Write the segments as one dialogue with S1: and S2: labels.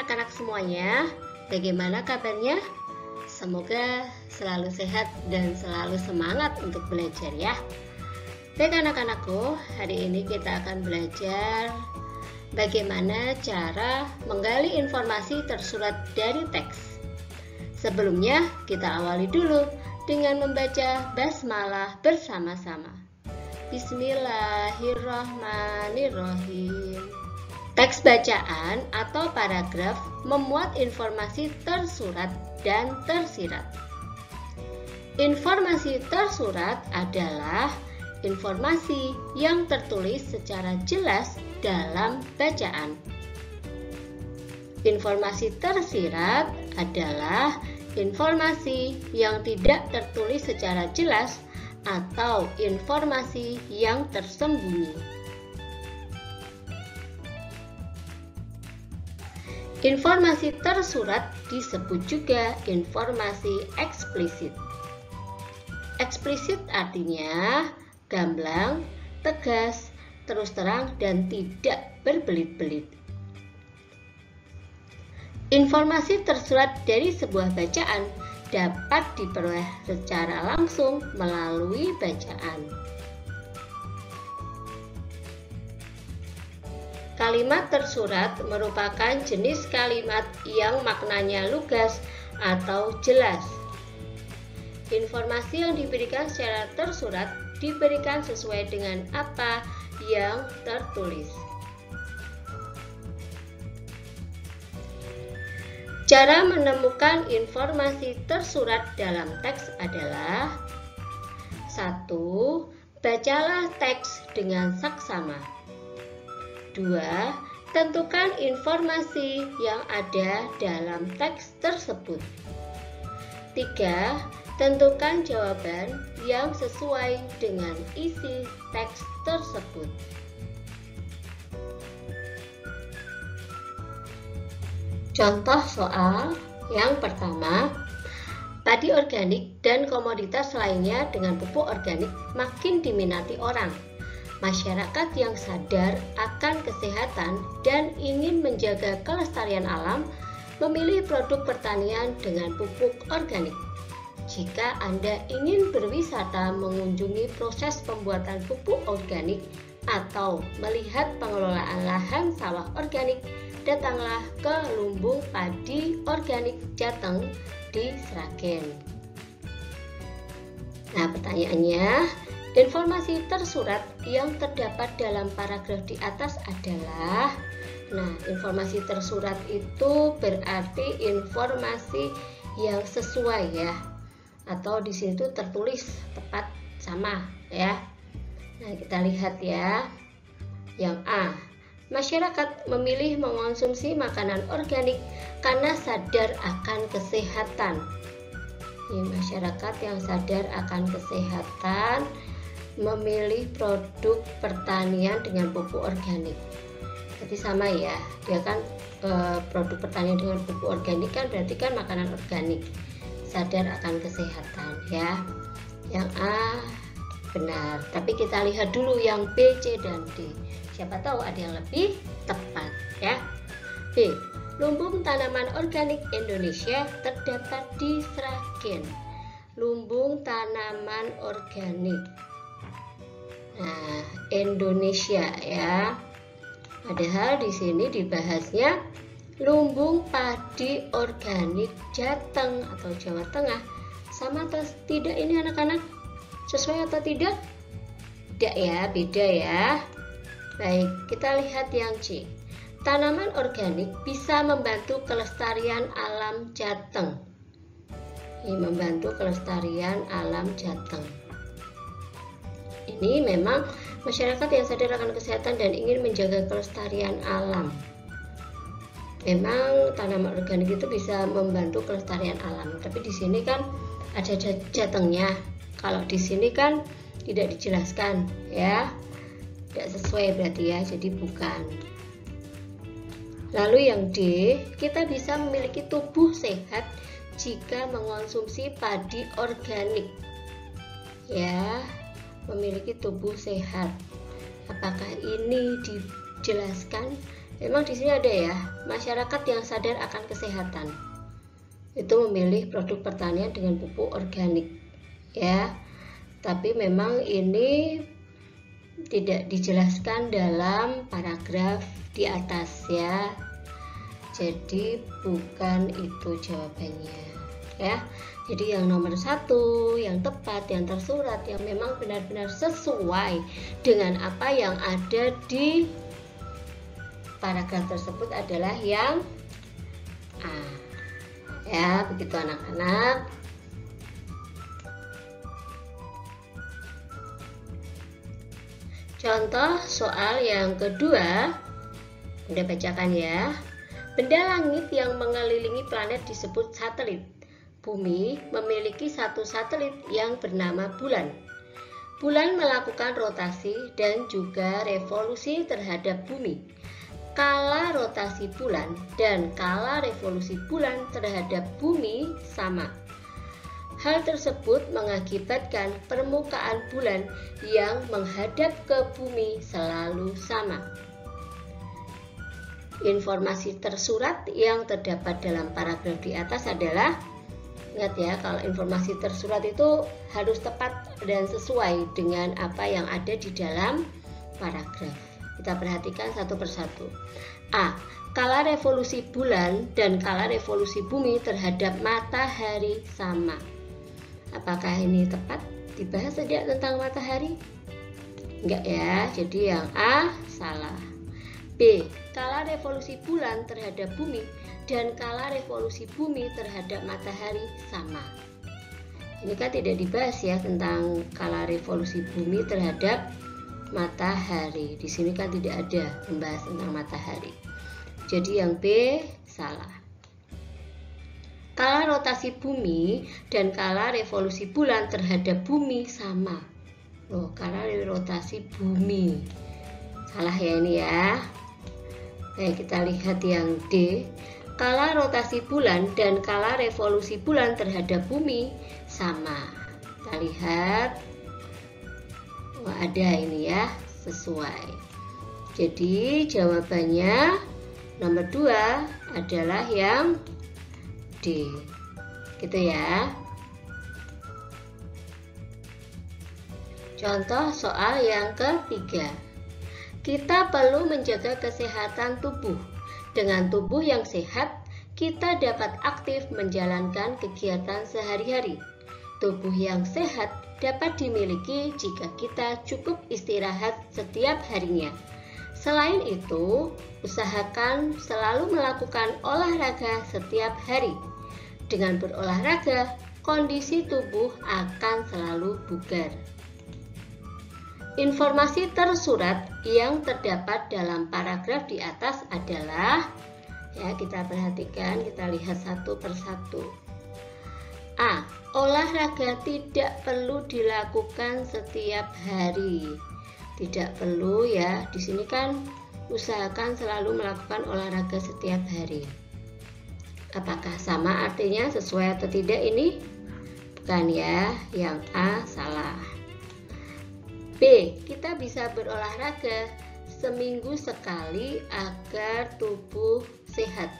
S1: anak-anak semuanya, bagaimana kabarnya? Semoga selalu sehat dan selalu semangat untuk belajar ya. Baik anak-anakku, hari ini kita akan belajar bagaimana cara menggali informasi tersurat dari teks. Sebelumnya kita awali dulu dengan membaca basmalah bersama-sama. Bismillahirrahmanirrahim. Teks bacaan atau paragraf memuat informasi tersurat dan tersirat. Informasi tersurat adalah informasi yang tertulis secara jelas dalam bacaan. Informasi tersirat adalah informasi yang tidak tertulis secara jelas atau informasi yang tersembunyi. Informasi tersurat disebut juga informasi eksplisit. Eksplisit artinya gamblang, tegas, terus terang, dan tidak berbelit-belit. Informasi tersurat dari sebuah bacaan dapat diperoleh secara langsung melalui bacaan. Kalimat tersurat merupakan jenis kalimat yang maknanya lugas atau jelas. Informasi yang diberikan secara tersurat diberikan sesuai dengan apa yang tertulis. Cara menemukan informasi tersurat dalam teks adalah 1. Bacalah teks dengan saksama. 2. Tentukan informasi yang ada dalam teks tersebut. 3. Tentukan jawaban yang sesuai dengan isi teks tersebut. Contoh soal yang pertama, padi organik dan komoditas lainnya dengan pupuk organik makin diminati orang. Masyarakat yang sadar akan kesehatan dan ingin menjaga kelestarian alam memilih produk pertanian dengan pupuk organik. Jika Anda ingin berwisata mengunjungi proses pembuatan pupuk organik atau melihat pengelolaan lahan sawah organik, datanglah ke Lumbung Padi Organik Jateng di Sragen. Nah, pertanyaannya, informasi tersurat yang terdapat dalam paragraf di atas adalah, informasi tersurat itu berarti informasi yang sesuai ya, atau di sini tuh tertulis tepat sama ya. Nah, kita lihat ya. Yang A, masyarakat memilih mengonsumsi makanan organik karena sadar akan kesehatan. Ini masyarakat yang sadar akan kesehatan memilih produk pertanian dengan pupuk organik. Jadi sama ya, dia kan produk pertanian dengan pupuk organik kan berarti kan makanan organik. Sadar akan kesehatan ya. Yang A benar, tapi kita lihat dulu yang B, C, dan D. Siapa tahu ada yang lebih tepat ya. B. Lumbung tanaman organik Indonesia terdapat di Sragen. Lumbung tanaman organik. Nah, Indonesia ya. Padahal di sini dibahasnya lumbung padi organik Jateng atau Jawa Tengah. Sama atau tidak ini anak-anak? Sesuai atau tidak? Tidak ya, beda ya. Baik, kita lihat yang C. Tanaman organik bisa membantu kelestarian alam Jateng. Ini membantu kelestarian alam Jateng. Ini memang masyarakat yang sadar akan kesehatan dan ingin menjaga kelestarian alam. Memang tanaman organik itu bisa membantu kelestarian alam, tapi di sini kan ada Jatengnya. Kalau di sini kan tidak dijelaskan ya. Tidak sesuai berarti ya, jadi bukan. Lalu yang D, kita bisa memiliki tubuh sehat jika mengonsumsi padi organik. Ya, memiliki tubuh sehat. Apakah ini dijelaskan Memang di sini ada ya, masyarakat yang sadar akan kesehatan itu memilih produk pertanian dengan pupuk organik ya. Tapi memang ini tidak dijelaskan dalam paragraf di atas ya. Jadi bukan itu jawabannya ya. Jadi yang nomor 1 yang tepat, yang tersurat, yang memang benar-benar sesuai dengan apa yang ada di paragraf tersebut adalah yang A ya. Begitu anak-anak. Contoh soal yang kedua, Bunda bacakan ya. Benda langit yang mengelilingi planet disebut satelit. Bumi memiliki satu satelit yang bernama bulan. Bulan melakukan rotasi dan juga revolusi terhadap bumi. Kala rotasi bulan dan kala revolusi bulan terhadap bumi sama. Hal tersebut mengakibatkan permukaan bulan yang menghadap ke bumi selalu sama. Informasi tersurat yang terdapat dalam paragraf di atas adalah, ingat ya, kalau informasi tersurat itu harus tepat dan sesuai dengan apa yang ada di dalam paragraf. Kita perhatikan satu persatu. A. Kala revolusi bulan dan kala revolusi bumi terhadap matahari sama. Apakah ini tepat dibahas tidak tentang matahari? Enggak ya, jadi yang A salah. B. Kala revolusi bulan terhadap bumi dan kala revolusi bumi terhadap matahari sama. Ini kan tidak dibahas ya tentang kala revolusi bumi terhadap matahari. Di sini kan tidak ada membahas tentang matahari. Jadi yang B salah. Kala rotasi bumi dan kala revolusi bulan terhadap bumi sama. Loh, kala rotasi bumi. Salah ya ini ya. Baik, kita lihat yang D. Kala rotasi bulan dan kala revolusi bulan terhadap bumi sama. Kita lihat. Wah, ada ini ya, sesuai. Jadi jawabannya nomor 2 adalah yang D. Gitu ya. Contoh soal yang ketiga. Kita perlu menjaga kesehatan tubuh. Dengan tubuh yang sehat, kita dapat aktif menjalankan kegiatan sehari-hari. Tubuh yang sehat dapat dimiliki jika kita cukup istirahat setiap harinya. Selain itu, usahakan selalu melakukan olahraga setiap hari. Dengan berolahraga, kondisi tubuh akan selalu bugar. Informasi tersurat yang terdapat dalam paragraf di atas adalah, ya kita perhatikan, kita lihat satu persatu. A. Olahraga tidak perlu dilakukan setiap hari. Tidak perlu ya, di sini kan usahakan selalu melakukan olahraga setiap hari. Apakah sama artinya sesuai atau tidak ini? Bukan ya, yang A salah. B. Kita bisa berolahraga seminggu sekali agar tubuh sehat.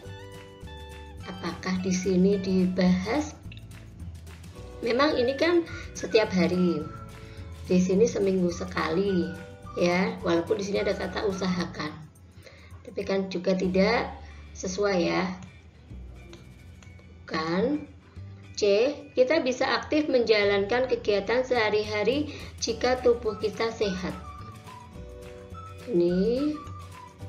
S1: Apakah di sini dibahas? Memang ini kan setiap hari. Di sini seminggu sekali ya, walaupun di sini ada kata usahakan. Tapi kan juga tidak sesuai ya. Bukan. C. Kita bisa aktif menjalankan kegiatan sehari-hari jika tubuh kita sehat. Ini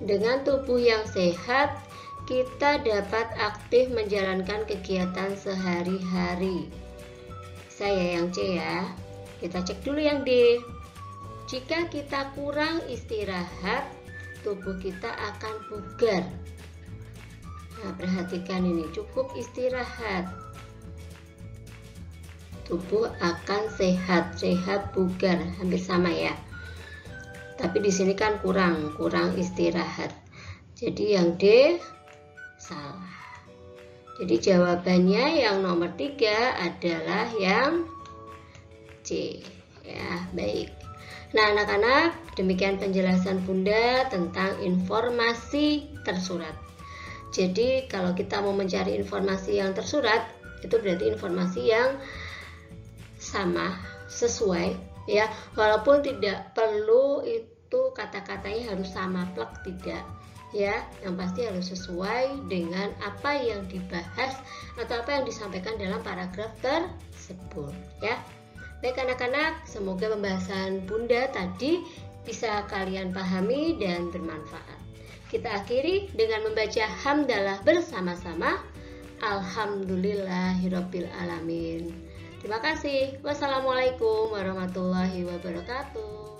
S1: dengan tubuh yang sehat kita dapat aktif menjalankan kegiatan sehari-hari. Saya yang C ya. Kita cek dulu yang D. Jika kita kurang istirahat, tubuh kita akan bugar. Nah, perhatikan ini, cukup istirahat. Tubuh akan sehat, bugar, hampir sama ya. Tapi di sini kan kurang istirahat. Jadi yang D salah. Jadi jawabannya yang nomor 3 adalah yang C. Ya, baik. Nah, anak-anak, demikian penjelasan Bunda tentang informasi tersurat. Jadi, kalau kita mau mencari informasi yang tersurat, itu berarti informasi yang sama, sesuai, ya. Walaupun tidak perlu itu kata-katanya harus sama plek, tidak, ya. Yang pasti harus sesuai dengan apa yang dibahas atau apa yang disampaikan dalam paragraf tersebut, ya. Baik anak-anak, semoga pembahasan Bunda tadi bisa kalian pahami dan bermanfaat. Kita akhiri dengan membaca hamdalah bersama-sama. Alhamdulillahirabbil alamin. Terima kasih. Wassalamualaikum warahmatullahi wabarakatuh.